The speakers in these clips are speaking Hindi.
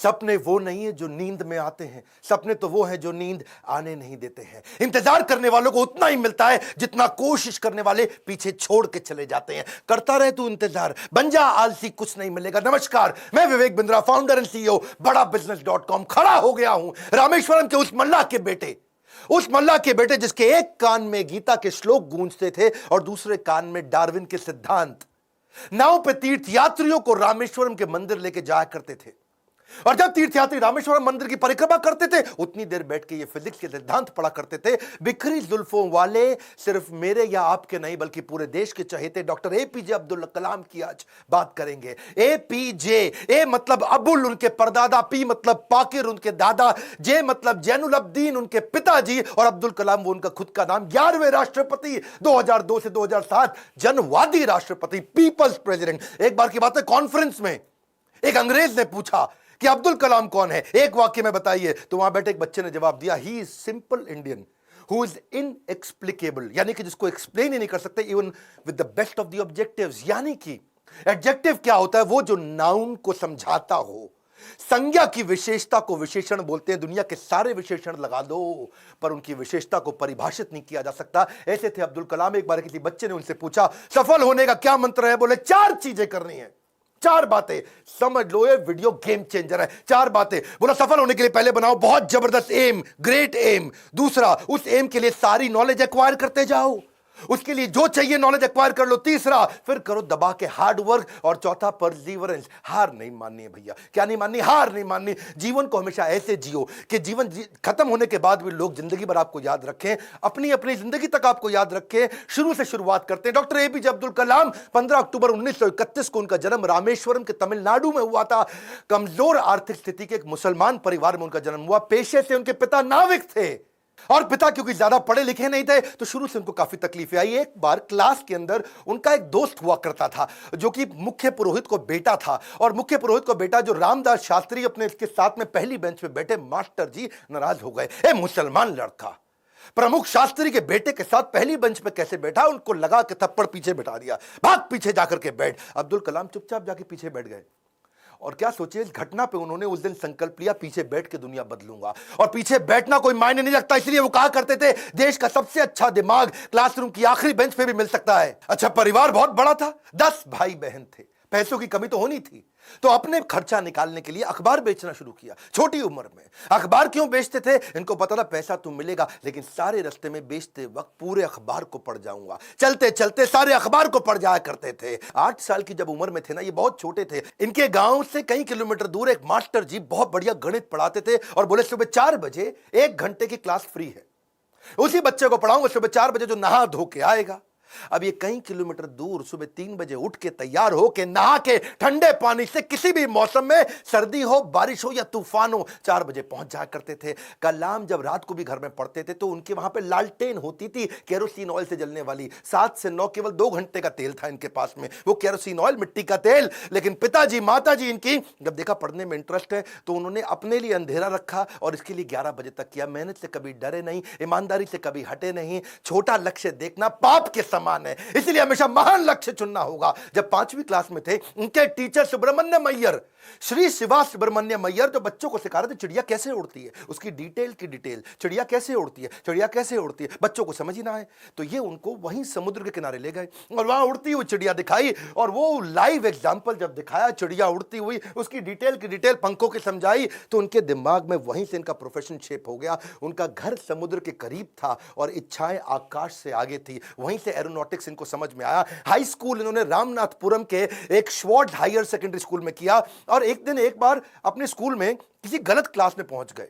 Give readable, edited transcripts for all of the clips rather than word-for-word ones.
सपने वो नहीं है जो नींद में आते हैं, सपने तो वो हैं जो नींद आने नहीं देते हैं। इंतजार करने वालों को उतना ही मिलता है जितना कोशिश करने वाले पीछे छोड़ के चले जाते हैं। करता रहे तू इंतजार, बन जा आलसी, कुछ नहीं मिलेगा। नमस्कार, मैं Vivek Bindra, founder and CEO बड़ा बिजनेस.com। खड़ा हो गया हूं रामेश्वरम के उस मल्लाह के बेटे जिसके एक कान में गीता के श्लोक गूंजते थे और दूसरे कान में डार्विन के सिद्धांत। नाव पे तीर्थ यात्रियों को रामेश्वरम के मंदिर लेके जाया करते थे, और जब तीर्थयात्री रामेश्वरम मंदिर की परिक्रमा करते थे उतनी देर बैठ के ये फिजिक्स के सिद्धांत पढ़ा करते थे। बिखरी जुल्फों वाले सिर्फ मेरे या आपके नहीं बल्कि पूरे देश के चहेते डॉक्टर एपीजे अब्दुल कलाम की आज बात करेंगे। एपीजे, ए मतलब अबुल उनके परदादा, पी मतलब पाकिर उनके दादा, जे मतलब जैनुल अब्दीन उनके पिताजी, और अब्दुल कलाम वो उनका खुद का नाम। 11वें राष्ट्रपति, 2002 से 2007 जनवादी राष्ट्रपति, पीपल्स प्रेसिडेंट। एक बार की बात है, कॉन्फ्रेंस में एक अंग्रेज ने पूछा कि अब्दुल कलाम कौन है, एक वाक्य में बताइए। तो वहां बैठे एक बच्चे ने जवाब दिया, he is simple Indian who is inexplicable, यानी कि जिसको एक्सप्लेन ही नहीं कर सकते even with the best of the objectives. यानी कि एडजेक्टिव क्या होता है? वो जो नाउन को समझाता हो। संज्ञा की विशेषता को विशेषण बोलते हैं। दुनिया के सारे विशेषण लगा दो पर उनकी विशेषता को परिभाषित नहीं किया जा सकता। ऐसे थे अब्दुल कलाम। एक बार किसी बच्चे ने उनसे पूछा, सफल होने का क्या मंत्र है? बोले 4 चीजें करनी है, 4 बातें। समझ लो ये वीडियो गेम चेंजर है। 4 बातें। बोला सफल होने के लिए पहले बनाओ बहुत जबरदस्त एम, ग्रेट एम। दूसरा, उस एम के लिए सारी नॉलेज एक्वायर करते जाओ, उसके लिए जो चाहिए नॉलेज एक्वायर कर लो। तीसरा, फिर करो दबा के हार्ड वर्क। और चौथा, परसीवरेंस, हार नहीं माननी है भैया। क्या नहीं माननी? हार नहीं माननी। जीवन को हमेशा ऐसे जियो कि जीवन खत्म होने के बाद भी लोग जिंदगी भर आपको याद रखें, अपनी अपनी जिंदगी तक आपको याद रखें। शुरू से शुरुआत करते हैं। डॉक्टर एपीजे अब्दुल कलाम, 15 अक्टूबर 1931 को उनका जन्म रामेश्वरम के तमिलनाडु में हुआ था। कमजोर आर्थिक स्थिति के एक मुसलमान परिवार में उनका जन्म हुआ। पेशे से उनके पिता नाविक थे, और पिता क्योंकि ज्यादा पढ़े लिखे नहीं थे तो शुरू से उनको काफी तकलीफें आई। एक बार क्लास के अंदर उनका एक दोस्त हुआ करता था जो कि मुख्य पुरोहित को बेटा था, और मुख्य पुरोहित को बेटा जो रामदास शास्त्री अपने इसके साथ में पहली बेंच पे बैठे मास्टर जी नाराज हो गए। ए मुसलमान लड़का प्रमुख शास्त्री के बेटे के साथ पहली बेंच पे कैसे बैठा? उनको लगा कि थप्पड़ पीछे बैठा दिया, भाग पीछे जाकर के बैठ। अब्दुल कलाम चुपचाप जाके पीछे बैठ गए। और क्या सोचिए, इस घटना पे उन्होंने उस दिन संकल्प लिया, पीछे बैठ के दुनिया बदलूंगा। और पीछे बैठना कोई मायने नहीं रखता, इसलिए वो कहा करते थे देश का सबसे अच्छा दिमाग क्लासरूम की आखिरी बेंच पे भी मिल सकता है। अच्छा, परिवार बहुत बड़ा था, 10 भाई बहन थे। पैसों की कमी तो होनी थी, तो अपने खर्चा निकालने के लिए अखबार बेचना शुरू किया। छोटी उम्र में अखबार क्यों बेचते थे? इनको पता था पैसा तो मिलेगा, लेकिन सारे रास्ते में बेचते वक्त पूरे अखबार को पढ़ जाऊंगा। चलते चलते सारे अखबार को पढ़ जाया करते थे। 8 साल की जब उम्र में थे ना, ये बहुत छोटे थे, इनके गांव से कई किलोमीटर दूर एक मास्टर जी बहुत बढ़िया गणित पढ़ाते थे और बोले सुबह 4 बजे 1 घंटे की क्लास फ्री है, उसी बच्चे को पढ़ाऊंगा सुबह 4 बजे जो नहा धो के आएगा। अब ये कई किलोमीटर दूर सुबह 3 बजे उठ के तैयार हो के नहा के ठंडे पानी से किसी भी मौसम में, सर्दी हो बारिश हो या तूफान हो, 4 बजे पहुंच जाया करते थे। कलाम जब रात को भी घर में पढ़ते थे तो उनके वहां पे लालटेन होती थी, केरोसिन ऑयल से जलने वाली। 7 से 9 केवल 2 घंटे का तेल था इनके पास में, वो केरोसिन ऑयल, मिट्टी का तेल। लेकिन पिताजी माताजी इनकी जब देखा पढ़ने में इंटरेस्ट है तो उन्होंने अपने लिए अंधेरा रखा और इसके लिए 11 बजे तक किया। मेहनत से कभी डरे नहीं, ईमानदारी से कभी हटे नहीं। छोटा लक्ष्य देखना पाप के समान है, इसलिए हमेशा महान लक्ष्य चुनना होगा। जब 5वीं क्लास में थे, उनके टीचर सुब्रमण्यम अय्यर, श्री शिवा सुब्रमण्यम अय्यर, जो बच्चों को सिखा रहे थे चिड़िया कैसे उड़ती है, उसकी डिटेल की डिटेल, चिड़िया कैसे उड़ती है, चिड़िया कैसे उड़ती है, बच्चों को समझ ही ना आए तो ये उनको वहीं समुद्र के किनारे ले गए और वहां उड़ती हुई चिड़िया दिखाई। और वो लाइव एग्जाम्पल जब दिखाया चिड़िया उड़ती हुई, उसकी डिटेल की डिटेल पंखों की समझाई, तो उनके दिमाग में वहीं से इनका प्रोफेशन शेप हो गया। उनका घर समुद्र के करीब था और इच्छाएं आकाश से आगे थी, वहीं से एरोनॉटिक्स इनको समझ में आया। हाई स्कूल इन्होंने रामनाथपुरम के एक श्वार्ट हायर सेकेंडरी स्कूल में किया। और एक दिन एक बार अपने स्कूल में किसी गलत क्लास में पहुंच गए,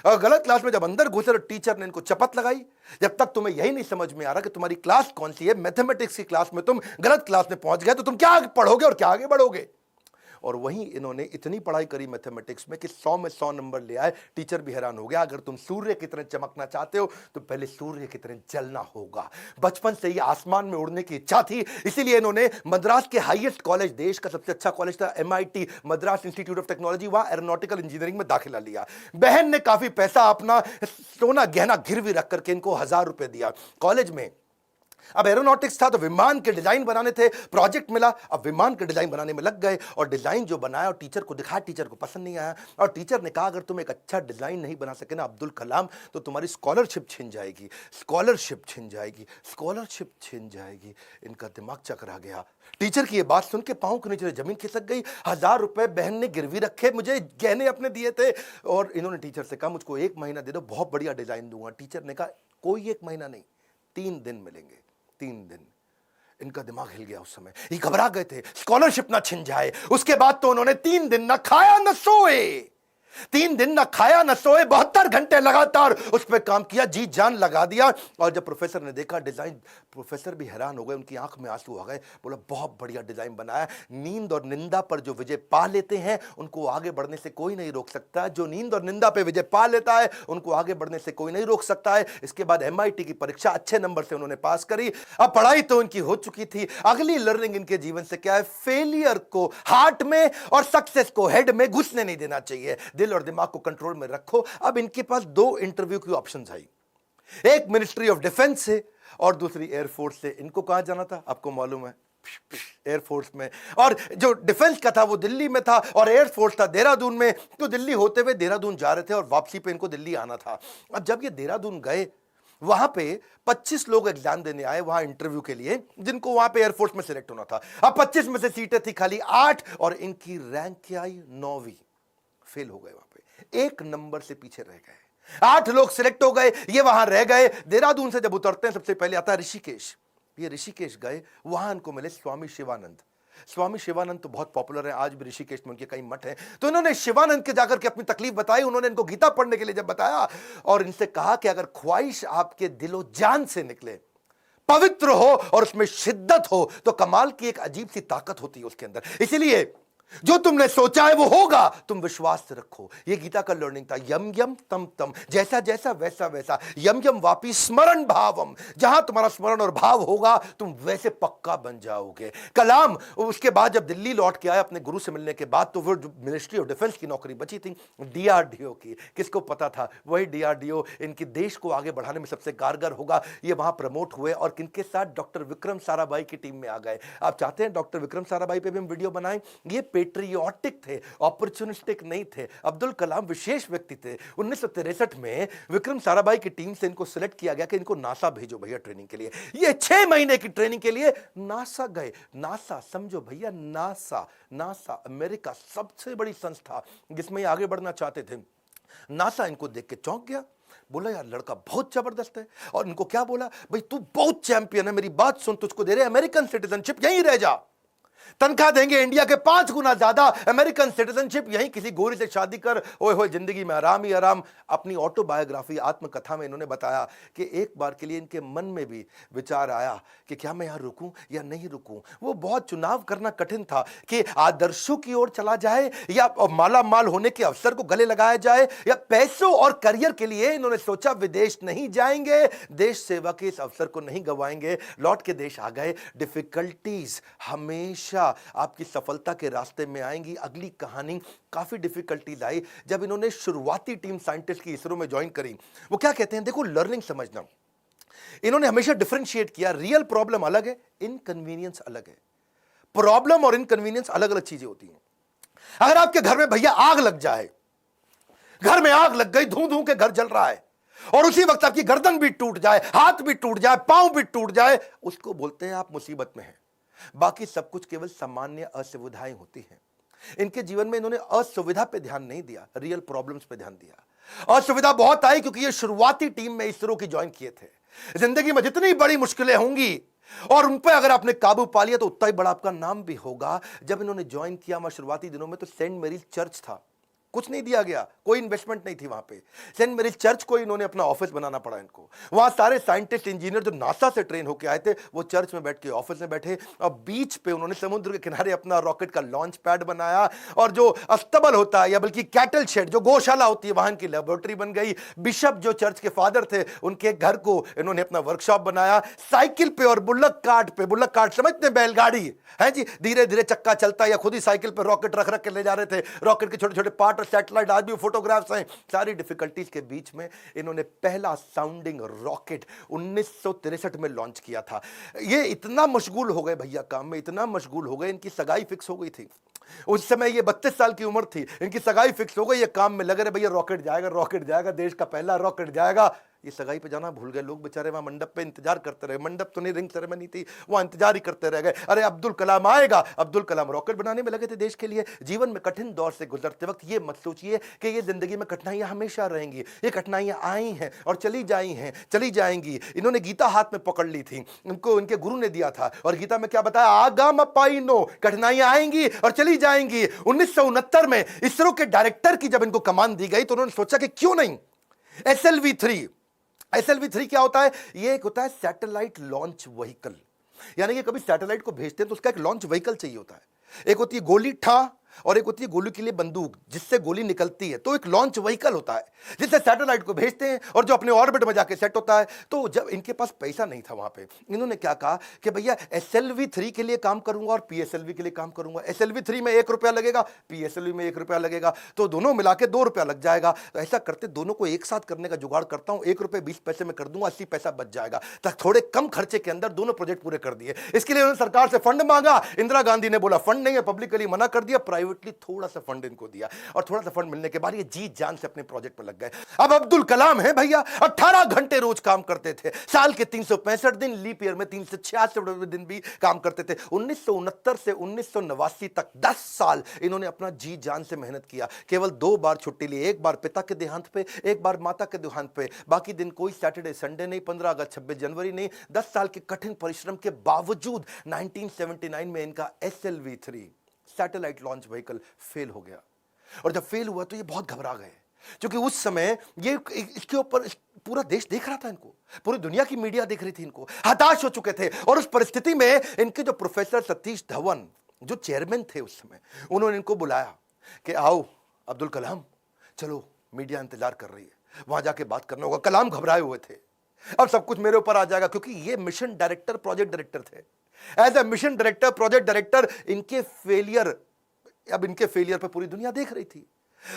और गलत क्लास में जब अंदर घुसे तो टीचर ने इनको चपत लगाई, जब तक तुम्हें यही नहीं समझ में आ रहा कि तुम्हारी क्लास कौन सी है, मैथमेटिक्स की क्लास में तुम गलत क्लास में पहुंच गए तो तुम क्या पढ़ोगे और क्या आगे बढ़ोगे। और वहीं इन्होंने इतनी पढ़ाई करी मैथमेटिक्स में कि 100 में 100 नंबर ले आए। टीचर भी हैरान हो गया, अगर तुम सूर्य की तरह चमकना चाहते हो तो पहले सूर्य की तरह जलना होगा। बचपन से ही आसमान में उड़ने की इच्छा थी, इसीलिए इन्होंने मद्रास के हाईएस्ट कॉलेज, देश का सबसे अच्छा कॉलेज था MIT, Madras institute of technology, वहां एरोनॉटिकल इंजीनियरिंग में दाखिला लिया। बहन ने काफी पैसा अपना सोना गहना गिरवी रख करके इनको 1000 रुपए दिया। कॉलेज में अब एरोनॉटिक्स था तो विमान के डिजाइन बनाने थे, प्रोजेक्ट मिला, अब विमान के डिजाइन बनाने में लग गए और डिजाइन जो बनाया और टीचर को दिखाया, टीचर को पसंद नहीं आया और टीचर ने कहा अगर तुम एक अच्छा डिजाइन नहीं बना सके ना अब्दुल कलाम तो तुम्हारी स्कॉलरशिप छिन जाएगी, स्कॉलरशिप छिन जाएगी, स्कॉलरशिप छिन जाएगी। इनका दिमाग चकरा गया। टीचर की ये बात सुन के पांव के नीचे जमीन खिसक गई। 1000 रुपए बहन ने गिरवी रखे, मुझे गहने अपने दिए थे और इन्होंने टीचर से कहा मुझको 1 महीना दे दो, बहुत बढ़िया डिजाइन दूंगा। टीचर ने कहा कोई 1 महीना नहीं, 3 दिन मिलेंगे, 3 दिन। इनका दिमाग हिल गया उस समय, ये घबरा गए थे स्कॉलरशिप ना छिन जाए। उसके बाद तो उन्होंने 3 दिन ना खाया ना सोए, 3 दिन ना खाया ना सोए, 72 घंटे लगातार उस पर काम किया, जी जान लगा दिया। और जब प्रोफेसर ने देखा डिजाइन, प्रोफेसर भी हैरान हो गए, उनकी आंख में आंसू आ गए। बोला बहुत बढ़िया डिजाइन बनाया। नींद और निंदा पर जो विजय पा लेते हैं उनको आगे बढ़ने से कोई नहीं रोक सकता। जो नींद और निंदा पे विजय पा लेता है उनको आगे बढ़ने से कोई नहीं रोक सकता है। इसके बाद MIT की परीक्षा अच्छे नंबर से उन्होंने पास करी। अब पढ़ाई तो उनकी हो चुकी थी, अगली लर्निंग इनके जीवन से क्या है, फेलियर को हार्ट में और सक्सेस को हेड में घुसने नहीं देना चाहिए। दिल और दिमाग को कंट्रोल में रखो। अब इनके पास 2 इंटरव्यू की ऑप्शंस आई, एक मिनिस्ट्री ऑफ डिफेंस से और दूसरी एयरफोर्स से। इनको कहां जाना था आपको मालूम है, एयरफोर्स में। और जो डिफेंस का था वो दिल्ली में था और एयरफोर्स था देहरादून में। तो दिल्ली होते हुए देहरादून जा रहे थे और वापसी पे इनको दिल्ली आना था। अब जब ये देहरादून गए वहां पे 25 लोग एग्जाम देने आए वहां इंटरव्यू के लिए, जिनको वहां पे एयरफोर्स में सिलेक्ट होना था। अब 25 में से सीटें थी खाली 8 और इनकी रैंक क्या आई, 9वीं। फेल हो गए, वहां पे 1 नंबर से पीछे रह गए। 8 लोग सिलेक्ट हो गए, ये वहां रह गए। देहरादून से जब उतरते हैं सबसे पहले आता है ऋषिकेश। ये ऋषिकेश गए, वहां इनको मिले स्वामी शिवानंद। स्वामी शिवानंद तो बहुत पॉपुलर है, आज भी ऋषिकेश में उनके कई मठ हैं। तो इन्होंने शिवानंद के जाकर के अपनी तकलीफ बताई। उन्होंने इनको गीता पढ़ने के लिए जब बताया और इनसे कहा कि अगर ख्वाहिश आपके दिलो जान से निकले, पवित्र हो और उसमें शिद्दत हो तो कमाल की एक अजीब सी ताकत होती है उसके अंदर। इसीलिए जो तुमने सोचा है वो होगा, तुम विश्वास से रखो। ये गीता का लर्निंग था। यम यम तम तम, जैसा जैसा वैसा वैसा। यम यम वापी स्मरण भावम, जहां तुम्हारा स्मरण और भाव होगा तुम वैसे पक्का बन जाओगे। कलाम उसके बाद जब दिल्ली लौट के आए अपने गुरु से मिलने के बाद, तो वो मिनिस्ट्री ऑफ डिफेंस की नौकरी बची थी DRDO की। किसको पता था वही DRDO इनके देश को आगे बढ़ाने में सबसे कारगर होगा। ये वहां प्रमोट हुए और किनके साथ, डॉक्टर विक्रम साराभाई की टीम में आ गए। आप चाहते हैं डॉक्टर विक्रम साराभाई पे भी हम वीडियो बनाएं। ये पेट्रियोटिक थे, ऑपर्चुनिस्टिक नहीं थे। अब्दुल कलाम विशेष व्यक्ति थे। 1963 में विक्रम साराभाई की टीम से इनको सिलेक्ट किया गया कि इनको नासा भेजो भैया ट्रेनिंग के लिए। ये 6 महीने की ट्रेनिंग के लिए नासा गए। नासा समझो भैया, नासा अमेरिका सबसे बड़ी संस्था जिसमें आगे बढ़ना चाहते थे। नासा इनको देख के चौंक गया, बोला यार लड़का बहुत जबरदस्त है। और इनको क्या बोला, भाई तू बहुत चैंपियन है, मेरी बात सुन, तुझको दे रहे अमेरिकन सिटीजनशिप, यहीं रह जा, तनख्वाह देंगे इंडिया के 5 गुना ज्यादा, अमेरिकन सिटीजनशिप, यहीं किसी गोरी से शादी कर, ओए होए जिंदगी में आराम ही आराम। अपनी ऑटोबायोग्राफी आत्मकथा में इन्होंने बताया कि एक बार के लिए इनके मन में भी विचार आया कि क्या मैं यहां रुकूं या नहीं रुकूं। वो बहुत चुनाव करना कठिन था कि आदर्शों की ओर चला जाए या माला माल होने के अवसर को गले लगाया जाए या पैसों और करियर के लिए इन्होंने सोचा विदेश नहीं जाएंगे, देश सेवा के इस अवसर को नहीं गंवाएंगे। लौट के देश आ गए। डिफिकल्टीज हमेशा आपकी सफलता के रास्ते में आएंगी। अगली कहानी काफी डिफिकल्टीज आई जब इन्होंने शुरुआती टीम साइंटिस्ट की इसरो में ज्वाइन करी। वो क्या कहते हैं, देखो लर्निंग समझना, इन्होंने हमेशा डिफरेंशिएट किया। रियल प्रॉब्लम अलग है, इनकन्वीनियंस अलग है। प्रॉब्लम और इनकन्वीनियंस अलग अलग चीजें होती हैं। अगर आपके घर में भैया आग लग जाए, घर में आग लग गई, धू धू के घर जल रहा है और उसी वक्त आपकी गर्दन भी टूट जाए, हाथ भी टूट जाए, पांव भी टूट जाए, उसको बोलते हैं आप मुसीबत में हैं। बाकी सब कुछ केवल सामान्य असुविधाएं होती हैं। इनके जीवन में इन्होंने असुविधा पे ध्यान नहीं दिया, रियल प्रॉब्लम्स पे ध्यान दिया। असुविधा बहुत आई क्योंकि ये शुरुआती टीम में इसरो की ज्वाइन किए थे। जिंदगी में जितनी बड़ी मुश्किलें होंगी और उन पर अगर आपने काबू पा लिया तो उतना ही बड़ा आपका नाम भी होगा। जब इन्होंने ज्वाइन किया वहां शुरुआती दिनों में तो सेंट मैरीज चर्च था, कुछ नहीं दिया गया, कोई इन्वेस्टमेंट नहीं थी वहां पे। सेंट मैरीज चर्च को इन्होंने अपना ऑफिस बनाना पड़ा इनको। वहां सारे साइंटिस्ट इंजीनियर जो नासा से ट्रेन होकर आए थे वो चर्च में बैठ के ऑफिस में बैठे और बीच पे उन्होंने समुद्र के किनारे अपना रॉकेट का लॉन्च पैड बनाया और जो अस्तबल होता है या बल्कि कैटल शेड जो गौशाला होती है वहां की लेबोरेटरी बन गई। बिशप जो चर्च के फादर थे उनके घर को इन्होंने अपना वर्कशॉप बनाया। साइकिल पे और बुल्लक कार्ट समझते हैं, बैलगाड़ी है जी, धीरे धीरे चक्का चलता या खुद ही साइकिल पे रॉकेट रख रख के ले जा रहे थे। रॉकेट के छोटे छोटे पार्ट वाटर सैटेलाइट, आज भी फोटोग्राफ्स हैं। सारी डिफिकल्टीज के बीच में इन्होंने पहला साउंडिंग रॉकेट 1963 में लॉन्च किया था। ये इतना मशगूल हो गए भैया काम में, इतना मशगूल हो गए, इनकी सगाई फिक्स हो गई थी। उस समय ये 32 साल की उम्र थी, इनकी सगाई फिक्स हो गई, ये काम में लगे रहे, भैया रॉकेट जाएगा, रॉकेट जाएगा, देश का पहला रॉकेट जाएगा। ये सगाई पे जाना भूल गए लोग बेचारे, वहां मंडप पे इंतजार करते रहे। मंडप तो नहीं, रिंग सेरेमनी थी, वहां इंतजार ही करते रह गए। अरे अब्दुल कलाम आएगा, अब्दुल कलाम रॉकेट बनाने में लगे थे देश के लिए। जीवन में कठिन दौर से गुजरते वक्त ये मत सोचिए कि ये जिंदगी में कठिनाइयां हमेशा रहेंगी। ये कठिनाइयां आई हैं और चली जाई हैं, चली जाएंगी। इन्होंने गीता हाथ में पकड़ ली थी, इनको इनके गुरु ने दिया था, और गीता में क्या बताया, आगाम पाइनो, कठिनाइयां आएंगी और चली जाएंगी। 1969 में इसरो के डायरेक्टर की जब इनको कमान दी गई तो उन्होंने सोचा कि क्यों नहीं SLV-3। SLV-3 क्या होता है? ये एक होता है सैटेलाइट लॉन्च व्हीकल, यानी कि कभी सैटेलाइट को भेजते हैं तो उसका एक लॉन्च व्हीकल चाहिए होता है। एक होती है गोली ठा और एक होती है गोली के लिए बंदूक जिससे गोली निकलती है, तो एक लॉन्च व्हीकल होता है जिससे सैटेलाइट को भेजते हैं और जो अपने ऑर्बिट में जाके सेट होता है। तो जब इनके पास पैसा नहीं था वहां पे, इन्होंने क्या कहा कि भैया SLV-3 के लिए काम करूंगा और PSLV के लिए काम करूंगा। SLV-3 में 1 रुपया लगेगा, PSLV में 1 रुपया लगेगा, तो दोनों मिला के 2 रुपया लग जाएगा। तो ऐसा करते दोनों को एक साथ करने का जुगाड़ करता हूं, 1 रुपये 20 पैसे में कर दूंगा, 80 पैसा बच जाएगा। तक थोड़े कम खर्चे के अंदर दोनों प्रोजेक्ट पूरे कर दिए। इसके लिए उन्होंने सरकार से फंड मांगा, इंदिरा गांधी ने बोला फंड नहीं है, पब्लिकली मना कर दिया, प्राइवेटली थोड़ा सा फंड इनको दिया, और थोड़ा सा फंड मिलने के बाद ये जी जान से अपने प्रोजेक्ट पर लग गए। अब अब्दुल कलाम है भैया, 18 घंटे रोज काम करते थे, साल के 365 दिन, लीप ईयर में 366 दिन भी काम करते थे। 1969 से 1989 तक 10 साल इन्होंने अपना जी जान से मेहनत किया। केवल 2 बार छुट्टी ली, एक बार पिता के देहांत पे, एक बार माता के देहांत पे। बाकी दिन कोई सैटरडे संडे नहीं, 15 अगस्त 26 जनवरी नहीं। 10 साल के कठिन परिश्रम के बावजूद 1979 में इनका SLV-3 satellite launch vehicle fail हो गया। और जब फेल हुआ तो ये बहुत घबरा गए, क्योंकि उस समय ये इसके ऊपर पूरा देश देख रहा था इनको, पूरी दुनिया की मीडिया देख रही थी इनको, हताश हो चुके थे। और उस परिस्थिति में इनके जो प्रोफेसर सतीश धवन जो चेयरमैन थे उस समय, उन्होंने इनको बुलाया कि आओ अब्दुल कलाम, चलो मीडिया इंतजार कर रही है, वहां जाके बात करना होगा। कलाम घबराए हुए थे, अब सब कुछ मेरे ऊपर आ जाएगा, क्योंकि ये मिशन डायरेक्टर, प्रोजेक्ट डायरेक्टर थे। As a mission director, project director, इनके फेलियर पे पूरी दुनिया देख रही थी।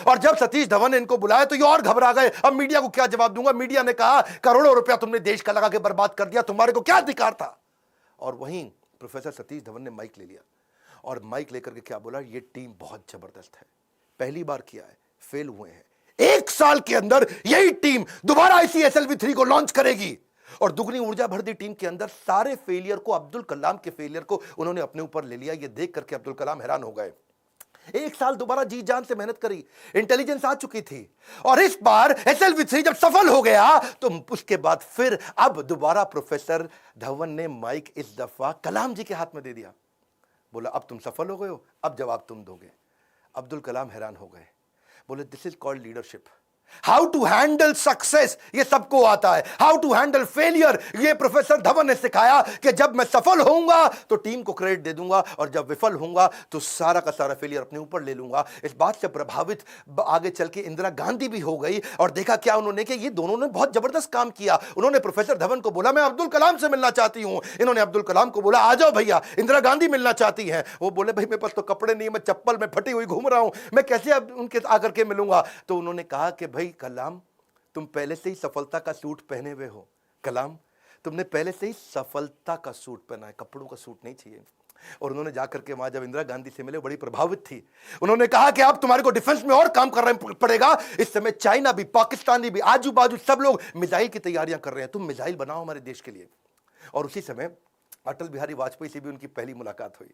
और जब सतीश धवन ने इनको बुलाया तो ये और घबरा गए, अब मीडिया को क्या जवाब दूंगा। मीडिया ने कहा करोड़ों रुपया तुमने देश का लगा के बर्बाद कर दिया, तुम्हारे को क्या अधिकार था। और वहीं प्रोफेसर सतीश धवन ने माइक ले लिया और माइक लेकर के क्या बोला, ये टीम बहुत जबरदस्त है, पहली बार किया है, फेल हुए हैं, 1 साल के अंदर यही टीम दोबारा इसी SLV-3 को लॉन्च करेगी। और दुगनी ऊर्जा भर दी टीम के अंदर। सारे फेलियर को, अब्दुल कलाम के फेलियर को उन्होंने अपने ऊपर ले लिया। ये देख करके अब्दुल कलाम हैरान हो गए। 1 साल दोबारा जी जान से मेहनत करी, इंटेलिजेंस आ चुकी थी, और इस बार SLV-3 जब सफल हो गया तो उसके बाद फिर अब दोबारा प्रोफेसर धवन ने माइक इस दफा कलाम जी के हाथ में दे दिया। बोला अब तुम सफल हो गए हो, अब जवाब तुम दोगे। अब्दुल कलाम हैरान हो गए, बोले this is called leadership. How to handle success ये सबको आता है, हाउ टू हैंडल फेलियर ये प्रोफेसर धवन ने सिखाया कि जब मैं सफल होऊंगा तो टीम को क्रेडिट दे दूंगा, और जब विफल होऊंगा तो सारा का सारा फेलियर अपने ऊपर ले लूंगा। इस बात से प्रभावित आगे चल के इंदिरा गांधी भी हो गई, और देखा क्या उन्होंने कि ये दोनों ने बहुत जबरदस्त काम किया। उन्होंने प्रोफेसर धवन को बोला मैं अब्दुल कलाम से मिलना चाहती हूं, इन्होंने अब्दुल कलाम को बोला आ जाओ भैया, इंदिरा गांधी मिलना चाहती हैं। वो बोले भाई मेरे पास तो कपड़े नहीं, मैं चप्पल में फटी हुई घूम रहा हूं, मैं कैसे अब उनके आकर के मिलूंगा। तो उन्होंने कहा कि भाई कलाम तुम पहले से ही सफलता का सूट पहने हुए हो, कलाम तुमने पहले से ही सफलता का सूट पहना है, कपड़ों का सूट नहीं चाहिए। और उन्होंने जाकर के वहां जब इंदिरा गांधी से मिले, बड़ी प्रभावित थी। उन्होंने कहा कि अब तुम्हारे को डिफेंस में और काम करना पड़ेगा। इस समय चाइना भी, पाकिस्तानी भी, आजू बाजू सब लोग मिसाइल की तैयारियां कर रहे हैं, तुम मिसाइल बनाओ हमारे देश के लिए। और उसी समय अटल बिहारी वाजपेयी से भी उनकी पहली मुलाकात हुई।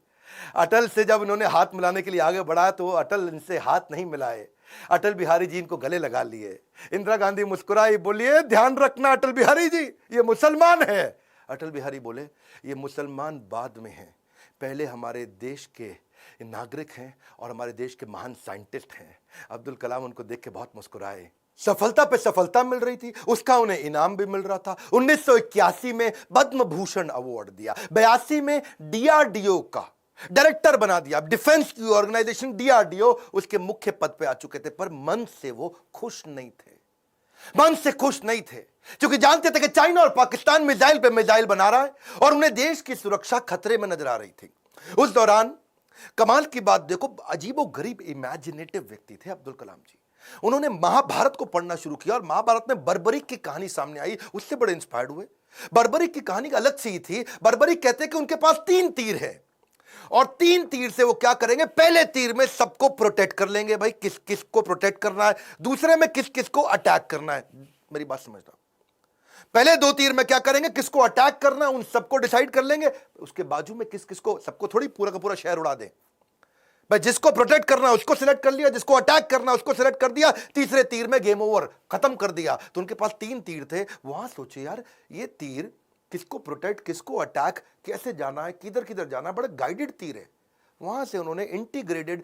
अटल से जब उन्होंने हाथ मिलाने के लिए आगे बढ़ा तो अटल इनसे हाथ नहीं मिलाए, अटल बिहारी जी इनको गले लगा लिए। इंदिरा गांधी मुस्कुराई, बोलिए ध्यान रखना अटल बिहारी जी ये मुसलमान है। अटल बिहारी बोले ये मुसलमान बाद में हैं, पहले हमारे देश के नागरिक हैं और हमारे देश के महान साइंटिस्ट हैं। अब्दुल कलाम उनको देख के बहुत मुस्कुराए। सफलता पे सफलता मिल रही थी, उसका उन्हें इनाम भी मिल रहा था। 1981 में पद्म भूषण अवार्ड दिया, 82 में DRDO का डायरेक्टर बना दिया। डिफेंस की ऑर्गेनाइजेशन DRDO उसके मुख्य पद पे आ चुके थे, पर मन से वो खुश नहीं थे, मन से खुश नहीं थे, क्योंकि जानते थे कि चाइना और पाकिस्तान मिसाइल पे मिसाइल बना रहा है और उन्हें देश की सुरक्षा खतरे में नजर आ रही थी। उस दौरान कमाल की बात देखो, अजीबो गरीब इमेजिनेटिव व्यक्ति थे अब्दुल कलाम जी। उन्होंने महाभारत को पढ़ना शुरू किया और महाभारत में बर्बरीक की कहानी सामने आई, उससे बड़े इंस्पायर्ड हुए। बर्बरीक की कहानी अलग सी थी। बर्बरीक कहते हैं कि उनके पास 3 तीर है और 3 तीर से वो क्या करेंगे, पहले तीर में सबको प्रोटेक्ट कर लेंगे, भाई किस किस को प्रोटेक्ट करना है, दूसरे में किस किस को अटैक करना है। मेरी बात समझना, पहले 2 तीर में क्या करेंगे, किसको अटैक करना है उन सबको डिसाइड कर लेंगे, उसके बाजू में किस किस को, सबको थोड़ी पूरा का पूरा शहर उड़ा दें। भाई जिसको प्रोटेक्ट करना है उसको सिलेक्ट कर लिया, जिसको अटैक करना है उसको सिलेक्ट कर दिया, तीसरे तीर में गेम ओवर, खत्म कर दिया। तो उनके पास 3 तीर थे। वहां सोचे यार ये तीर किसको प्रोटेक्ट, किसको अटैक, कैसे जाना है, किधर किधर जाना है, बड़ा गाइडेड तीर है। वहां से उन्होंने इंटीग्रेटेड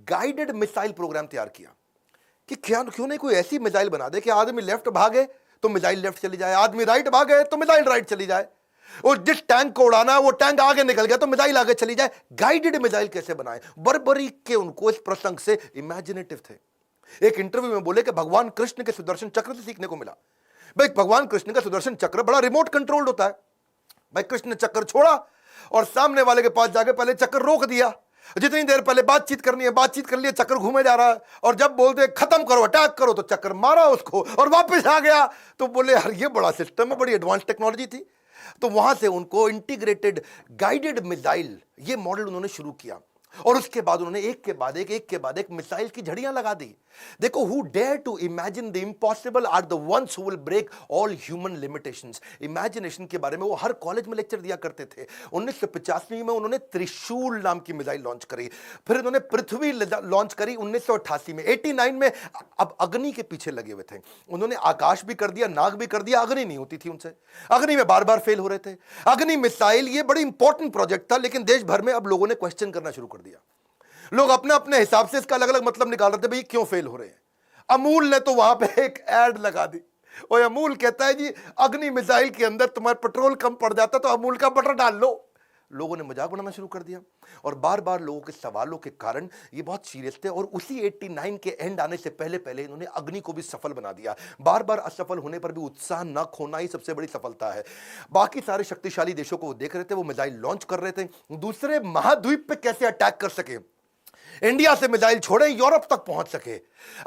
गाइडेड मिसाइल प्रोग्राम तैयार किया कि क्यों नहीं कोई ऐसी मिसाइल बना दे कि आदमी लेफ्ट भागे तो मिसाइल लेफ्ट चली जाए, आदमी राइट भागे तो मिसाइल राइट चली जाए, और जिस टैंक को उड़ाना है वो टैंक आगे निकल गया तो मिसाइल आगे चली जाए। गाइडेड मिसाइल कैसे बनाए, बर्बरीक के उनको इस प्रसंग से इमेजिनेटिव थे। एक इंटरव्यू में बोले कि भगवान कृष्ण के सुदर्शन चक्र से सीखने को मिला। भाई भगवान कृष्ण का सुदर्शन चक्र बड़ा रिमोट कंट्रोल्ड होता है। भाई कृष्ण ने चक्कर छोड़ा और सामने वाले के पास जाके पहले चक्कर रोक दिया, जितनी देर पहले बातचीत करनी है बातचीत कर लिया, चक्कर घूमे जा रहा है, और जब बोलते खत्म करो अटैक करो तो चक्कर मारा उसको और वापस आ गया। तो बोले यार ये बड़ा सिस्टम है, बड़ी एडवांस टेक्नोलॉजी थी। तो वहां से उनको इंटीग्रेटेड गाइडेड मिसाइल ये मॉडल उन्होंने शुरू किया और उसके बाद उन्होंने एक के बाद एक मिसाइल की झड़ियां लगा दी। देखो, who dare to imagine the impossible are the ones who will break all human limitations. Imagination के बारे में वो हर कॉलेज में लेक्चर दिया करते थे। 1985 में उन्होंने त्रिशूल नाम की मिसाइल लॉन्च करी, फिर उन्होंने पृथ्वी लॉन्च करी 1988 में। 89 में अब अग्नि के पीछे लगे हुए थे। उन्होंने आकाश भी कर दिया, नाग भी कर दिया, अग्नि नहीं होती थी उनसे, अग्नि में बार बार फेल हो रहे थे। अग्नि मिसाइल ये बड़ी इंपॉर्टेंट प्रोजेक्ट था, लेकिन देश भर में अब लोगों ने क्वेश्चन करना शुरू कर दिया। लोग अपने अपने हिसाब से इसका अलग अलग मतलब निकाल रहे थे, भाई क्यों फेल हो रहे हैं। अमूल ने तो वहां पे एक एड लगा दी, और अमूल कहता है जी अग्नि मिसाइल के अंदर तुम्हारा पेट्रोल कम पड़ जाता तो अमूल का बटर डाल लो। लोगों ने मजाक बनाना शुरू कर दिया और बार बार लोगों के सवालों के कारण ये बहुत सीरियस थे। और उसी 89 के एंड आने से पहले पहले इन्होंने अग्नि को भी सफल बना दिया। बार बार असफल होने पर भी उत्साह न खोना ही सबसे बड़ी सफलता है। बाकी सारे शक्तिशाली देशों को वो देख रहे थे, वो मिसाइल लॉन्च कर रहे थे, दूसरे महाद्वीप पे कैसे अटैक कर सके, इंडिया से मिसाइल छोड़े यूरोप तक पहुंच सके,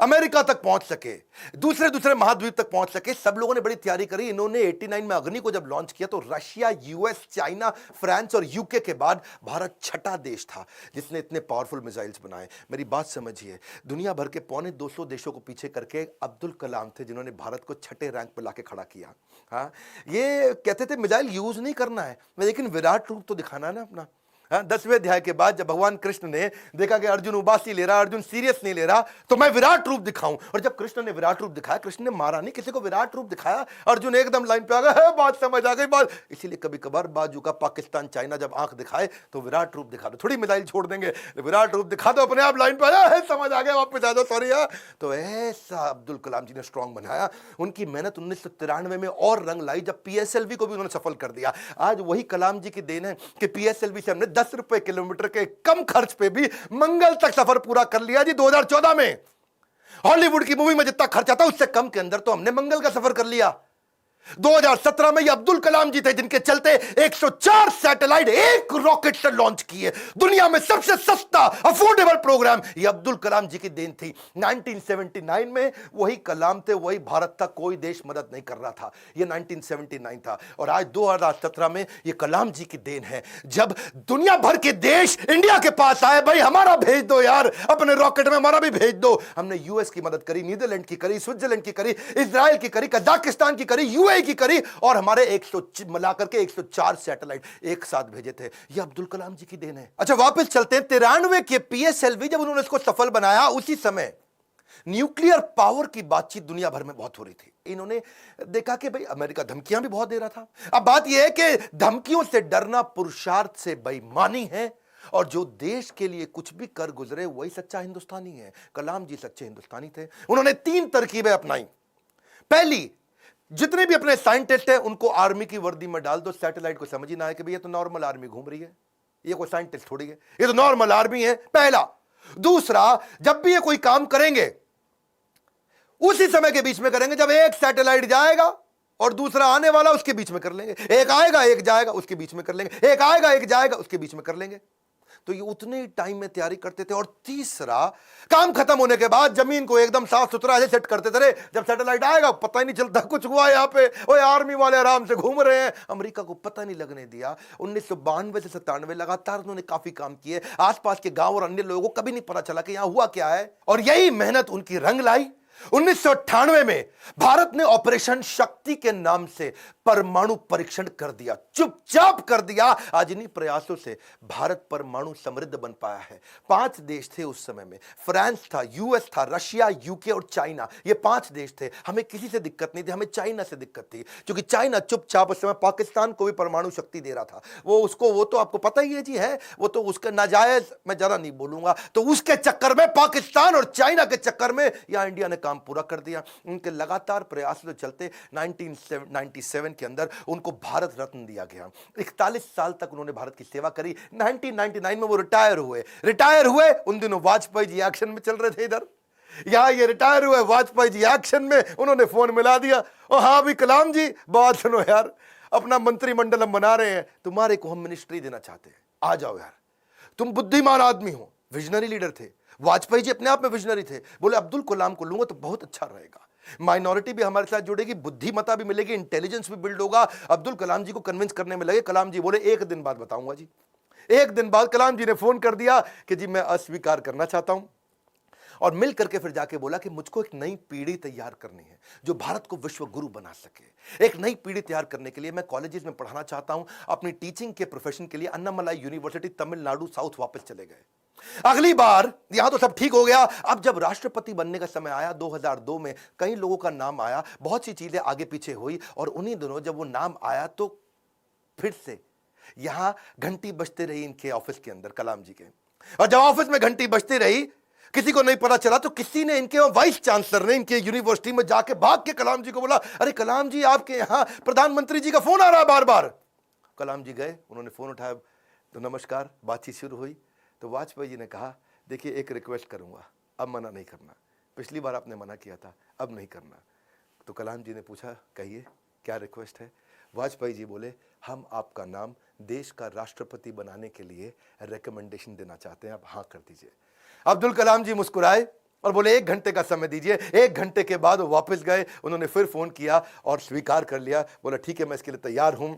अमेरिका तक पहुंच सके, दूसरे महाद्वीप तक पहुंच सके। सब लोगों ने बड़ी तैयारी करी। इन्होंने 89 में अग्नि को जब लॉन्च किया तो रशिया, यूएस, चाइना, फ्रांस और यूके के बाद भारत छठा देश था जिसने इतने पावरफुल मिसाइल्स बनाए। मेरी बात समझिए, दुनिया भर के 250 देशों को पीछे करके अब्दुल कलाम थे जिन्होंने भारत को छठे रैंक पर लाके खड़ा किया। हाँ, ये कहते थे मिसाइल यूज नहीं करना है, लेकिन विराट रूप तो दिखाना है ना अपना। 10वें अध्याय के बाद जब भगवान कृष्ण ने देखा कि अर्जुन उबासी ले रहा, अर्जुन सीरियस नहीं ले रहा, तो मैं विराट रूप दिखाऊं। और जब कृष्ण ने विराट रूप दिखाया, कृष्ण ने मारा नहीं, किसी को विराट रूप दिखाया, अर्जुन एकदम लाइन पे आ गया, बात समझ आ गई बात। इसीलिए कभी कभार बाजू का पाकिस्तान, चाइना जब आंख दिखाए तो विराट रूप दिखा दो, थोड़ी मिसाइल छोड़ देंगे, विराट रूप दिखा दो, अपने आप लाइन पे आ जाए, समझ आ गया, वापस आ जाओ, सॉरी। तो ऐसा अब्दुल कलाम जी ने स्ट्रांग बनाया। उनकी मेहनत 1993 में और रंग लाई जब पीएसएलवी को भी उन्होंने सफल कर दिया। आज वही कलाम जी की देन है कि पीएसएलवी से हमने 10 रुपए किलोमीटर के कम खर्च पे भी मंगल तक सफर पूरा कर लिया जी। 2014 में हॉलीवुड की मूवी में जितना खर्चा था उससे कम के अंदर तो हमने मंगल का सफर कर लिया। 2017 में ये अब्दुल कलाम जी थे जिनके चलते 104 सैटेलाइट एक रॉकेट से लॉन्च किए। दुनिया में सबसे सस्ता अफोर्डेबल प्रोग्राम ये अब्दुल कलाम जी की देन थी। 1979 में वही कलाम थे, वही भारत था, कोई देश मदद नहीं कर रहा था। ये 1979 था और आज 2017 में ये कलाम जी की देन है जब दुनिया भर के देश इंडिया के पास आए, भाई हमारा भेज दो यार, अपने रॉकेट में हमारा भी भेज दो। हमने यूएस की मदद करी, नीदरलैंड की करी, स्विट्जरलैंड की करी, इजराइल की करी, कजाकिस्तान की करी, यूएई की करी, और हमारे 100 मिलाकर के 104 सैटेलाइट एक साथ भेजे थे। ये अब्दुल कलाम जी की देन है। अच्छा वापस चलते हैं 93 के पीएसएलवी जब उन्होंने इसको सफल बनाया, उसी समय न्यूक्लियर पावर की बातचीत दुनिया भर में बहुत हो रही थी। इन्होंने देखा कि भाई अमेरिका धमकियां भी बहुत दे रहा था। अब बात यह है कि धमकियों से डरना पुरुषार्थ से बेईमानी है, और जो देश के लिए कुछ भी कर गुजरे वही सच्चा हिंदुस्तानी है। कलाम जी सच्चे हिंदुस्तानी थे। उन्होंने 3 तरकीबें अपनाई। पहली, जितने भी अपने साइंटिस्ट हैं उनको आर्मी की वर्दी में डाल दो, सैटेलाइट को समझ ही ना आए कि भाई ये तो नॉर्मल आर्मी घूम रही है, ये कोई साइंटिस्ट थोड़ी है, ये तो नॉर्मल आर्मी है, पहला। दूसरा, जब भी ये कोई काम करेंगे उसी समय के बीच में करेंगे जब एक सैटेलाइट जाएगा और दूसरा आने वाला, उसके बीच में कर लेंगे। एक आएगा एक जाएगा, उसके बीच में कर लेंगे। एक आएगा एक जाएगा, उसके बीच में कर लेंगे। तो ये उतने ही टाइम में तैयारी करते थे। और तीसरा, काम खत्म होने के बाद जमीन को एकदम साफ सुथरा ऐसे सेट करते थे, जब सैटेलाइट आएगा पता ही नहीं चलता कुछ हुआ यहाँ पे, ओए आर्मी वाले आराम से घूम रहे हैं। अमेरिका को पता नहीं लगने दिया। 1992 से 97 लगातार उन्होंने काफी काम किए। आसपास के गांव और अन्य लोगों को कभी नहीं पता चला कि यहां हुआ क्या है, और यही मेहनत उनकी रंग लाई। 1998 में भारत ने ऑपरेशन शक्ति के नाम से परमाणु परीक्षण कर दिया, चुपचाप कर दिया। आज इन्हीं प्रयासों से भारत परमाणु समृद्ध बन पाया है। 5 देश थे उस समय में, फ्रांस था, यूएस था, रशिया, यूके और चाइना। ये 5 देश थे। हमें किसी से दिक्कत नहीं थी, हमें चाइना से दिक्कत थी, क्योंकि चाइना चुपचाप उस समय पाकिस्तान को भी परमाणु शक्ति दे रहा था। वो तो आपको पता ही है जी, है वो तो उसका नाजायज, मैं जरा नहीं बोलूंगा। तो उसके चक्कर में, पाकिस्तान और चाइना के चक्कर में यहां इंडिया ने काम पूरा कर दिया। उनके लगातार प्रयासों के चलते 1997 के अंदर उनको भारत रत्न दिया गया। 41 साल तक उन्होंने भारत की सेवा करी। 1999 में वो रिटायर हुए। उन दिनों वाजपेयी जी एक्शन में चल रहे थे इधर, यहां ये रिटायर हुए, वाजपेयी जी एक्शन में। उन्होंने फोन मिला दिया, ओ हाँ भी कलाम जी, बात सुनो यार, अपना मंत्रिमंडल हम बना रहे हैं, तुम्हारे को हम मिनिस्ट्री देना चाहते हैं, आ जाओ यार। तुम बुद्धिमान आदमी हो, विजनरी लीडर थे। वाजपेयी जी अपने आप में विजनरी थे। बोले अब्दुल कलाम को लूंगा तो बहुत अच्छा रहेगा, माइनॉरिटी भी हमारे साथ जुड़ेगी, बुद्धिमत्ता भी मिलेगी, इंटेलिजेंस भी बिल्ड होगा। अब्दुल कलाम जी को कन्विंस करने में लगे। कलाम जी बोले 1 दिन बाद बताऊंगा जी। 1 दिन बाद कलाम जी ने फोन कर दिया कि जी मैं अस्वीकार करना चाहता हूं, और मिल करके फिर जाके बोला कि मुझको एक नई पीढ़ी तैयार करनी है जो भारत को विश्व गुरु बना सके। एक नई पीढ़ी तैयार करने के लिए मैं कॉलेजेस में पढ़ाना चाहता हूं। अपनी टीचिंग के प्रोफेशन के लिए अन्नामलाई यूनिवर्सिटी तमिलनाडु साउथ वापस चले गए। अगली बार यहां तो सब ठीक हो गया। अब जब राष्ट्रपति बनने का समय आया 2002 में, कई लोगों का नाम आया, बहुत सी चीजें आगे पीछे हुई, और उन्हीं दिनों जब वो नाम आया तो फिर से यहां घंटी बजते रही इनके ऑफिस के अंदर, कलाम जी के। और जब ऑफिस में घंटी बजती रही, किसी को नहीं पता चला, तो किसी ने, इनके वाइस चांसलर ने इनके यूनिवर्सिटी में जाके भाग के कलाम जी को बोला, अरे कलाम जी आपके यहां प्रधानमंत्री जी का फोन आ रहा है बार बार। कलाम जी गए, उन्होंने फोन उठाया, तो नमस्कार, बातचीत शुरू हुई। तो वाजपेयी जी ने कहा, देखिए एक रिक्वेस्ट करूंगा, अब मना नहीं करना, पिछली बार आपने मना किया था, अब नहीं करना। तो कलाम जी ने पूछा, कहिए क्या रिक्वेस्ट है। वाजपेयी जी बोले, हम आपका नाम देश का राष्ट्रपति बनाने के लिए रिकमेंडेशन देना चाहते हैं, आप हाँ कर दीजिए। अब्दुल कलाम जी मुस्कुराए और बोले 1 घंटे का समय दीजिए। 1 घंटे के बाद वो वापस गए, उन्होंने फिर फोन किया और स्वीकार कर लिया। बोला ठीक है, मैं इसके लिए तैयार हूं।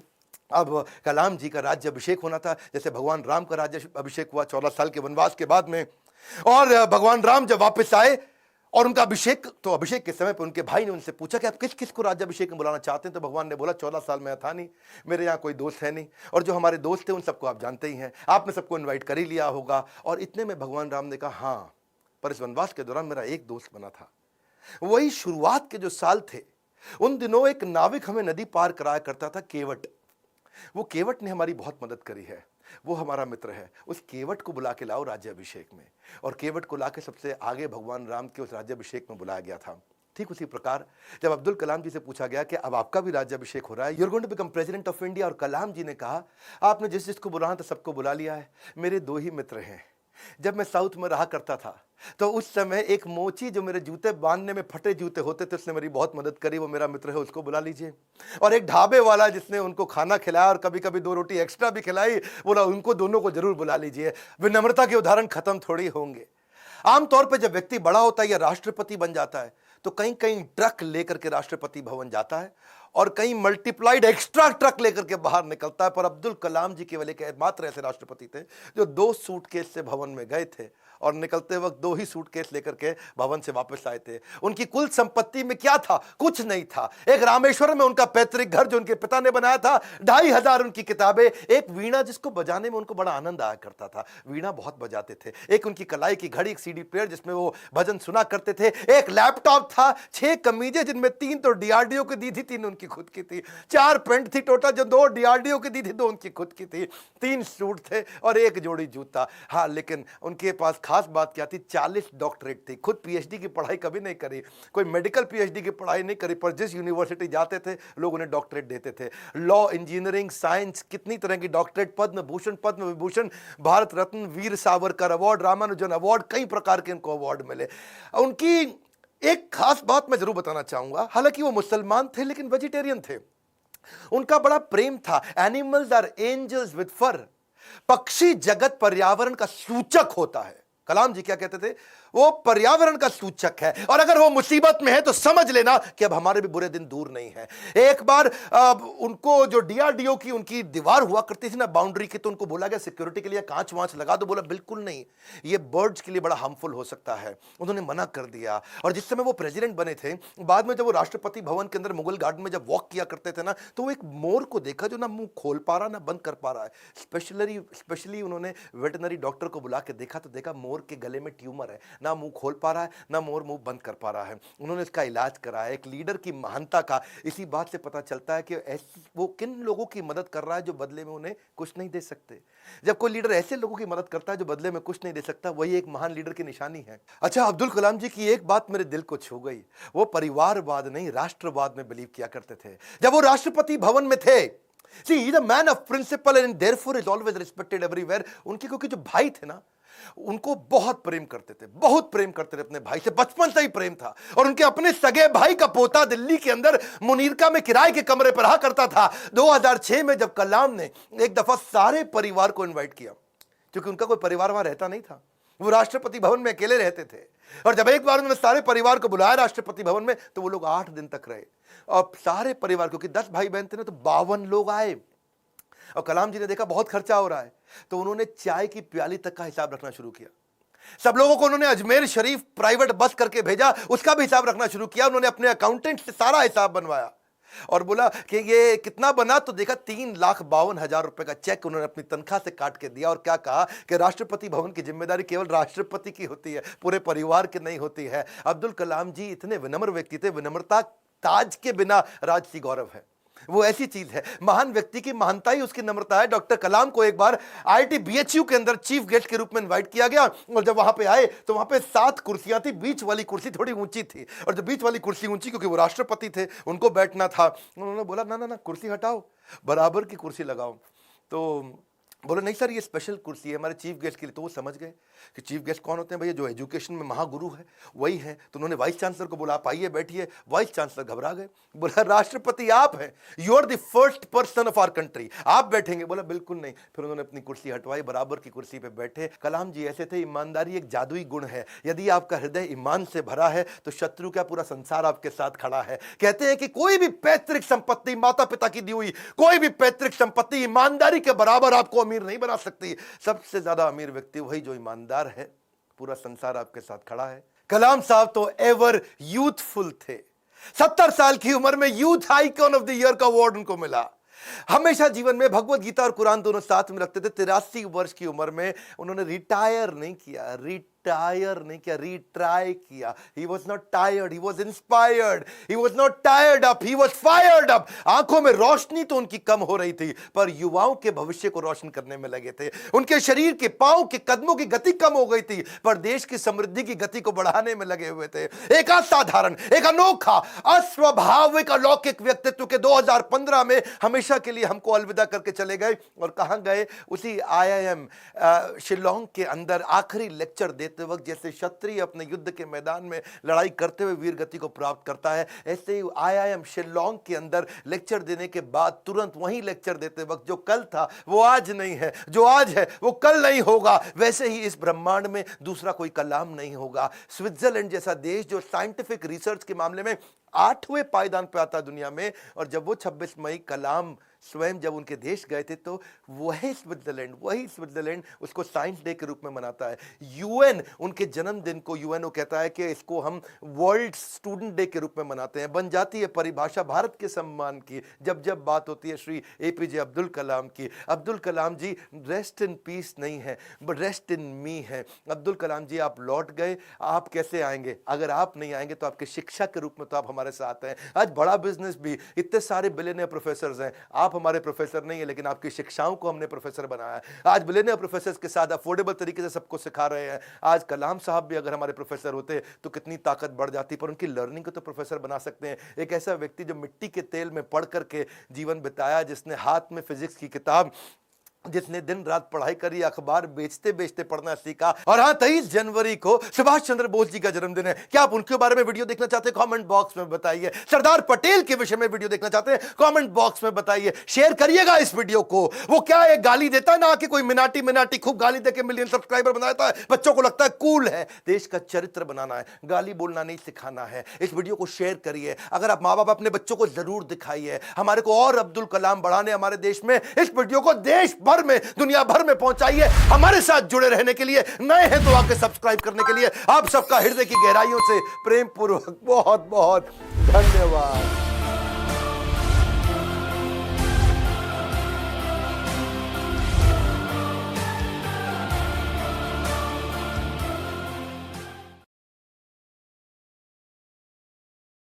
अब कलाम जी का राज्य अभिषेक होना था, जैसे भगवान राम का राज्य अभिषेक हुआ 14 साल के वनवास के बाद में। और भगवान राम जब वापस आए और उनका अभिषेक, तो अभिषेक के समय पर उनके भाई ने उनसे पूछा कि आप किस किस को राज्य अभिषेक में बुलाना चाहते हैं। तो भगवान ने बोला 14 साल में था नहीं, मेरे यहाँ कोई दोस्त है नहीं, और जो हमारे दोस्त थे उन सबको आप जानते ही हैं, आपने सबको इन्वाइट कर ही लिया होगा। और इतने में भगवान राम ने कहा, हाँ, पर इस वनवास के दौरान मेरा एक दोस्त बना था। वही शुरुआत के जो साल थे, उन दिनों एक नाविक हमें नदी पार कराया करता था, केवट। वो केवट ने हमारी बहुत मदद करी है, वो हमारा मित्र है। उस केवट को बुला के लाओ राज्याभिषेक में। और केवट को लाके सबसे आगे भगवान राम के उस राज्याभिषेक में बुलाया गया था। ठीक उसी प्रकार जब अब्दुल कलाम जी से पूछा गया कि अब आपका भी राज्याभिषेक हो रहा है, you are going to become president of India, और कलाम जी ने कहा, आपने जिस जिसको बुलाना था सबको बुला लिया है। मेरे 2 ही मित्र हैं। जब मैं साउथ में रहा करता था तो उस समय एक मोची, जो मेरे जूते बांधने में फटे जूते होते थे, उसने मेरी बहुत मदद करी, वो मेरा मित्र है, उसको बुला लीजिए। और एक ढाबे वाला जिसने उनको खाना खिलाया और कभी कभी 2 रोटी एक्स्ट्रा भी खिलाई, बोला उनको दोनों को जरूर बुला लीजिए। विनम्रता के उदाहरण खत्म थोड़ी होंगे। आमतौर पर जब व्यक्ति बड़ा होता है या राष्ट्रपति बन जाता है तो कहीं कहीं ट्रक लेकर के राष्ट्रपति भवन जाता है, और कहीं मल्टीप्लाइड एक्स्ट्रा ट्रक लेकर के बाहर निकलता है। पर अब्दुल कलाम जी केवल एक मात्र ऐसे राष्ट्रपति थे जो 2 सूटकेस से भवन में गए थे, और निकलते वक्त 2 ही सूटकेस लेकर के भवन से वापस आए थे। उनकी कुल संपत्ति में क्या था? कुछ नहीं था। एक रामेश्वर में उनका पैतृक घर जो उनके पिता ने बनाया था, 2500 उनकी किताबें, एक वीणा जिसको बजाने में उनको बड़ा आनंद आया करता था, वीणा बहुत बजाते थे, एक उनकी कलाई की घड़ी, एक सीडी प्लेयर जिसमें वो भजन सुना करते थे, एक लैपटॉप था, 6 कमीजें जिनमें 3 तो डीआरडीओ की दी थी, 3 उनकी खुद की थी, 4 पेंट थी टोटल जो 2 डीआरडीओ की दी थी, 2 उनकी खुद की थी, 3 सूट थे और 1 जोड़ी जूता। हाँ, लेकिन उनके पास खास बात क्या थी? 40 डॉक्टरेट थी। खुद पीएचडी की पढ़ाई कभी नहीं करी, कोई मेडिकल पीएचडी की पढ़ाई नहीं करी, पर जिस यूनिवर्सिटी जाते थे लोग उन्हें डॉक्टरेट देते थे। लॉ, इंजीनियरिंग, साइंस, कितनी तरह की doctorate, Padma Bhushan, Padma Vibhushan, Bharat Ratna, Veer Savarkar award, Ramanujan award, कई प्रकार के इनको अवार्ड मिले। उनकी एक खास बात मैं जरूर बताना चाहूंगा, हालांकि वो मुसलमान थे लेकिन वेजिटेरियन थे। उनका बड़ा प्रेम था, एनिमल्स आर एंजल्स विद फर। पक्षी जगत पर्यावरण का सूचक होता है। कलाम जी क्या कहते थे? वो पर्यावरण का सूचक है, और अगर वो मुसीबत में है तो समझ लेना कि अब हमारे भी बुरे दिन दूर नहीं है। एक बार उनको जो डीआरडीओ की उनकी दीवार हुआ करती थी ना बाउंड्री की, तो उनको बोला गया सिक्योरिटी के लिए कांच वांच लगा दो। बोला बिल्कुल नहीं, ये बर्ड्स के लिए बड़ा हार्मफुल हो सकता है। उन्होंने मना कर दिया। और जिस समय वो प्रेसिडेंट बने थे, बाद में जब वो राष्ट्रपति भवन के अंदर मुगल गार्डन में जब वॉक किया करते थे ना, तो वो एक मोर को देखा जो ना मुंह खोल पा रहा ना बंद कर पा रहा है। स्पेशली उन्होंने वेटनरी डॉक्टर को बुला के देखा, तो देखा मोर के गले में ट्यूमर है, ना मुंह खोल पा रहा है ना मोर मुंह बंद कर पा रहा है। उन्होंने इसका इलाज कराया। एक लीडर की महानता का इसी बात से पता चलता है कि वो किन लोगों की मदद कर रहा है जो बदले में उन्हें कुछ नहीं दे सकते। जब कोई लीडर ऐसे लोगों की मदद करता है जो बदले में कुछ नहीं दे सकता, वही एक महान लीडर की निशानी है। अच्छा, अब्दुल कलाम जी की एक बात मेरे दिल को छू गई। वो परिवारवाद नहीं, राष्ट्रवाद में बिलीव किया करते थे। जब वो राष्ट्रपति भवन में थे, See, he's a man of principle and therefore is always respected everywhere. उनके क्योंकि जो भाई थे ना, उनको बहुत प्रेम करते थे, बहुत प्रेम करते थे अपने भाई से, बचपन से ही प्रेम था। और उनके अपने सगे भाई का पोता दिल्ली के अंदर मुनीरका में किराए के कमरे पर रहा करता था। 2006 में जब कलाम ने एक दफा सारे परिवार को इनवाइट किया, क्योंकि उनका कोई परिवार वहां रहता नहीं था, वो राष्ट्रपति भवन में अकेले रहते थे। और जब एक बार उन्होंने सारे परिवार को बुलाया राष्ट्रपति भवन में, तो वो लोग 8 दिन तक रहे। और सारे परिवार, क्योंकि 10 भाई बहन थे ना, तो 52 लोग आए। और कलाम जी ने देखा बहुत खर्चा हो रहा है, तो उन्होंने चाय की प्याली तक का हिसाब रखना शुरू किया। सब लोगों को उन्होंने अजमेर शरीफ प्राइवेट बस करके भेजा, उसका भी हिसाब रखना शुरू किया। उन्होंने अपने अकाउंटेंट से सारा हिसाब बनवाया और बोला कि ये कितना बना, तो देखा 3,52,000 रुपए का चेक उन्होंने अपनी तनख्वाह से काट के दिया। और क्या कहा कि राष्ट्रपति भवन की जिम्मेदारी केवल राष्ट्रपति की होती है, पूरे परिवार की नहीं होती है। अब्दुल कलाम जी इतने विनम्र व्यक्ति थे, विनम्रता ताज के बिना राजसी गौरव है। वो ऐसी चीज है, महान व्यक्ति की महानता ही उसकी नम्रता है। डॉक्टर कलाम को एक बार आईआईटी बीएचयू के अंदर चीफ गेस्ट के रूप में इनवाइट किया गया, और जब वहां पे आए तो वहां पे 7 कुर्सियां थी, बीच वाली कुर्सी थोड़ी ऊंची थी, और जब बीच वाली कुर्सी ऊंची, क्योंकि वो राष्ट्रपति थे, उनको बैठना था। उन्होंने बोला ना ना ना, कुर्सी हटाओ, बराबर की कुर्सी लगाओ। तो बोले नहीं सर, ये स्पेशल कुर्सी है हमारे चीफ गेस्ट के लिए। तो वो समझ गए कि चीफ गेस्ट कौन होते हैं भैया, जो एजुकेशन में महागुरु है वही है। तो उन्होंने वाइस चांसलर को बोला, आप आइए बैठिए। वाइस चांसलर घबरा गए, बोला राष्ट्रपति आप हैं, you are the first person of our country, आप बैठेंगे। बोला बिल्कुल नहीं। फिर उन्होंने अपनी कुर्सी हटवाई, बराबर की कुर्सी पे बैठे। कलाम जी ऐसे थे, ईमानदारी एक जादुई गुण है। यदि आपका हृदय ईमान से भरा है तो शत्रु का पूरा संसार आपके साथ खड़ा है। कहते हैं कि कोई भी पैतृक संपत्ति, माता पिता की दी हुई कोई भी पैतृक संपत्ति ईमानदारी के बराबर आपको अमीर नहीं बना सकती। सबसे ज्यादा अमीर व्यक्ति वही जो ईमानदार है, पूरा संसार आपके साथ खड़ा है। कलाम साहब तो एवर यूथफुल थे। 70 साल की उम्र में youth icon of the year का अवार्ड उनको मिला। हमेशा जीवन में भगवत गीता और कुरान दोनों साथ में रखते थे। 83 वर्ष की उम्र में उन्होंने रिटायर नहीं किया, रिट्राई किया। He was not tired, he was inspired, he was not tired up, he was fired up। आंखों में रोशनी तो उनकी कम हो रही थी, पर युवाओं के भविष्य को रोशन करने में लगे थे। उनके शरीर के पांव के कदमों की गति कम हो गई थी, पर देश की समृद्धि की गति को बढ़ाने में लगे हुए थे। एक असाधारण, एक अनोखा, अस्वाभाविक, अलौकिक व्यक्तित्व के 2015 में हमेशा के लिए हमको अलविदा करके चले गए। और कहां गए? उसी IIM शिलोंग के अंदर आखिरी लेक्चर देते वक्त जैसे क्षत्रिय अपने युद्ध के मैदान में लड़ाई करते हुए वीर गति को प्राप्त करता है, ऐसे ही IIM शिलोंग के अंदर लेक्चर देने के बाद तुरंत वहीं लेक्चर देते वक्त जो कल था वो आज नहीं है, जो आज है वो कल नहीं होगा, वैसे ही इस ब्रह्मांड में दूसरा कोई कलाम नहीं होगा। स्विट्जरलैंड जैसा देश जो साइंटिफिक रिसर्च के मामले में 8वें पायदान पे आता दुनिया में, और जब वो 26 मई कलाम स्वयं जब उनके देश गए थे, तो वही स्विट्जरलैंड उसको साइंस डे के रूप में मनाता है। यूएन उनके जन्मदिन को यूएनओ कहता है कि इसको हम वर्ल्ड स्टूडेंट डे के रूप में मनाते हैं। बन जाती है परिभाषा भारत के सम्मान की जब जब बात होती है श्री APJ अब्दुल कलाम की। अब्दुल कलाम जी रेस्ट इन पीस नहीं है, बट रेस्ट इन मी है। अब्दुल कलाम जी आप लौट गए, आप कैसे आएंगे? अगर आप नहीं आएंगे तो आपके शिक्षा के रूप में तो आप हमारे साथ हैं। आज बड़ा बिजनेस भी, इतने सारे बिलियनियर प्रोफेसर हैं, आप हमारे प्रोफेसर नहीं है, लेकिन आपकी शिक्षाओं को हमने प्रोफेसर बनाया है। आज बिलियनियर प्रोफेसर के साथ अफोर्डेबल तरीके से सबको सिखा रहे हैं। आज कलाम साहब भी अगर हमारे प्रोफेसर होते तो कितनी ताकत बढ़ जाती, पर उनकी लर्निंग को तो प्रोफेसर बना सकते हैं। एक ऐसा व्यक्ति जो मिट्टी के तेल में पढ़ करके जीवन बिताया, जिसने हाथ में फिजिक्स की किताब जिसने दिन रात पढ़ाई करी, अखबार बेचते बेचते पढ़ना सीखा। और हाँ, 23 जनवरी को सुभाष चंद्र बोस जी का जन्मदिन है। क्या आप उनके बारे में वीडियो देखना चाहते हैं? कमेंट बॉक्स में बताइए। सरदार पटेल के विषय में वीडियो देखना चाहते हैं? कमेंट बॉक्स में बताइए। शेयर करिएगा इस वीडियो को। वो क्या है, गाली देता है ना कि कोई मिनाटी खूब गाली देके मिलियन सब्सक्राइबर बनाता है, बच्चों को लगता है कूल है। देश का चरित्र बनाना है, गाली बोलना नहीं सिखाना है। इस वीडियो को शेयर करिए। अगर आप माँ बाप, अपने बच्चों को जरूर दिखाइए। हमारे को और अब्दुल कलाम बढ़ाने हमारे देश में, इस वीडियो को देश भर में, दुनिया भर में पहुंचाइए। हमारे साथ जुड़े रहने के लिए, नए हैं तो आके सब्सक्राइब करने के लिए आप सबका हृदय की गहराइयों से प्रेम पूर्वक बहुत बहुत धन्यवाद।